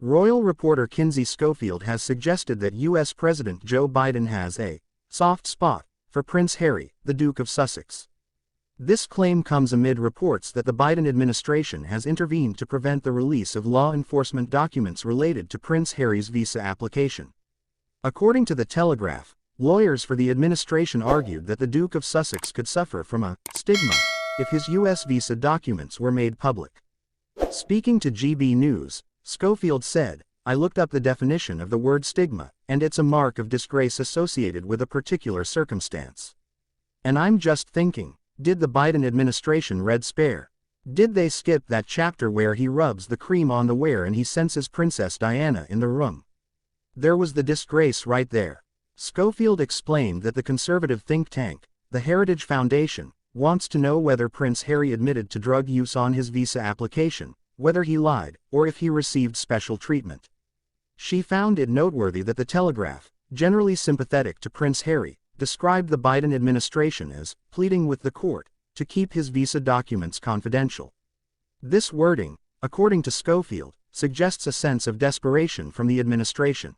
Royal reporter Kinsey Schofield has suggested that U.S. President Joe Biden has a soft spot for Prince Harry, the Duke of Sussex. This claim comes amid reports that the Biden administration has intervened to prevent the release of law enforcement documents related to Prince Harry's visa application. According to The Telegraph, lawyers for the administration argued that the Duke of Sussex could suffer from a stigma if his U.S. visa documents were made public. Speaking to GB News, Schofield said, "I looked up the definition of the word stigma, and it's a mark of disgrace associated with a particular circumstance. And I'm just thinking, did the Biden administration red spare? Did they skip that chapter where he rubs the cream on the ware and he senses Princess Diana in the room? There was the disgrace right there." Schofield explained that the conservative think tank, the Heritage Foundation, wants to know whether Prince Harry admitted to drug use on his visa application, whether he lied, or if he received special treatment. She found it noteworthy that The Telegraph, generally sympathetic to Prince Harry, described the Biden administration as pleading with the court to keep his visa documents confidential. This wording, according to Schofield, suggests a sense of desperation from the administration.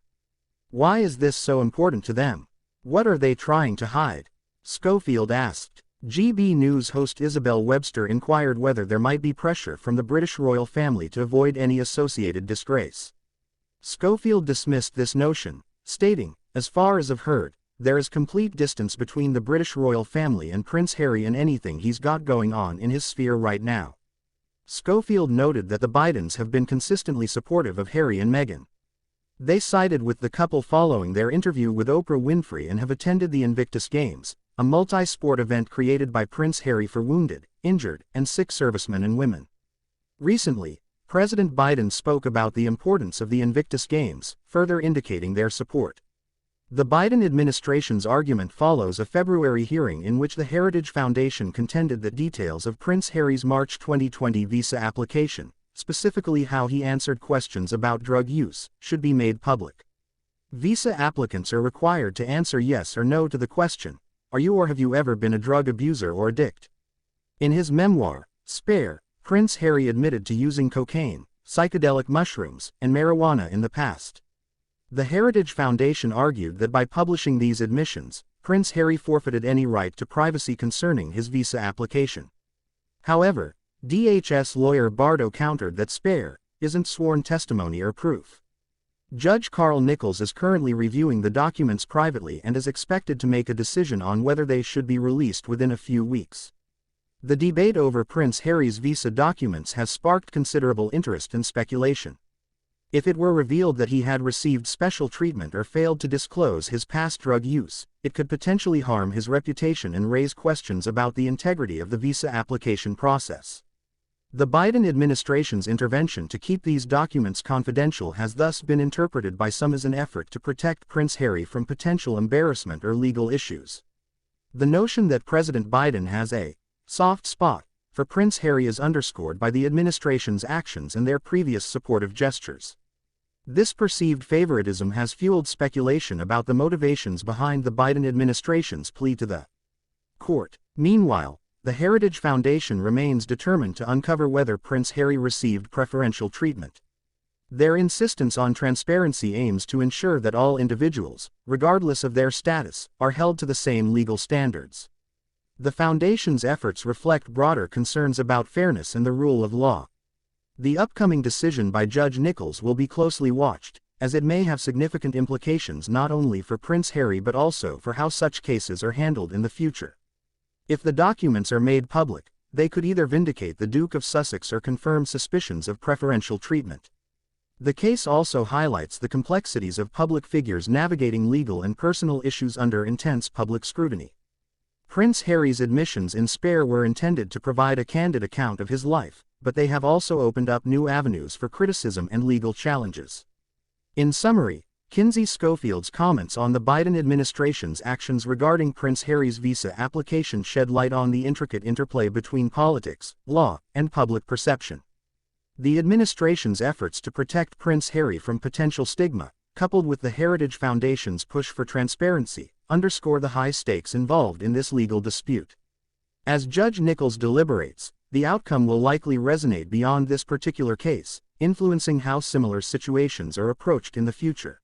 Why is this so important to them? What are they trying to hide? Schofield asked. GB News host Isabel Webster inquired whether there might be pressure from the British royal family to avoid any associated disgrace. Schofield dismissed this notion, stating, "As far as I've heard, there is complete distance between the British royal family and Prince Harry and anything he's got going on in his sphere right now." Schofield noted that the Bidens have been consistently supportive of Harry and Meghan. They sided with the couple following their interview with Oprah Winfrey and have attended the Invictus Games, a multi-sport event created by Prince Harry for wounded, injured, and sick servicemen and women. Recently, President Biden spoke about the importance of the Invictus Games, further indicating their support. The Biden administration's argument follows a February hearing in which the Heritage Foundation contended that details of Prince Harry's March 2020 visa application, specifically how he answered questions about drug use, should be made public. Visa applicants are required to answer yes or no to the question, "Are you or have you ever been a drug abuser or addict?" In his memoir, Spare, Prince Harry admitted to using cocaine, psychedelic mushrooms, and marijuana in the past. The Heritage Foundation argued that by publishing these admissions, Prince Harry forfeited any right to privacy concerning his visa application. However, DHS lawyer Bardo countered that Spare isn't sworn testimony or proof. Judge Carl Nichols is currently reviewing the documents privately and is expected to make a decision on whether they should be released within a few weeks. The debate over Prince Harry's visa documents has sparked considerable interest and speculation. If it were revealed that he had received special treatment or failed to disclose his past drug use, it could potentially harm his reputation and raise questions about the integrity of the visa application process. The Biden administration's intervention to keep these documents confidential has thus been interpreted by some as an effort to protect Prince Harry from potential embarrassment or legal issues. The notion that President Biden has a soft spot for Prince Harry is underscored by the administration's actions and their previous supportive gestures. This perceived favoritism has fueled speculation about the motivations behind the Biden administration's plea to the court. Meanwhile, the Heritage Foundation remains determined to uncover whether Prince Harry received preferential treatment. Their insistence on transparency aims to ensure that all individuals, regardless of their status, are held to the same legal standards. The Foundation's efforts reflect broader concerns about fairness and the rule of law. The upcoming decision by Judge Nichols will be closely watched, as it may have significant implications not only for Prince Harry but also for how such cases are handled in the future. If the documents are made public, they could either vindicate the Duke of Sussex or confirm suspicions of preferential treatment. The case also highlights the complexities of public figures navigating legal and personal issues under intense public scrutiny. Prince Harry's admissions in Spare were intended to provide a candid account of his life, but they have also opened up new avenues for criticism and legal challenges. In summary, Kinsey Schofield's comments on the Biden administration's actions regarding Prince Harry's visa application shed light on the intricate interplay between politics, law, and public perception. The administration's efforts to protect Prince Harry from potential stigma, coupled with the Heritage Foundation's push for transparency, underscore the high stakes involved in this legal dispute. As Judge Nichols deliberates, the outcome will likely resonate beyond this particular case, influencing how similar situations are approached in the future.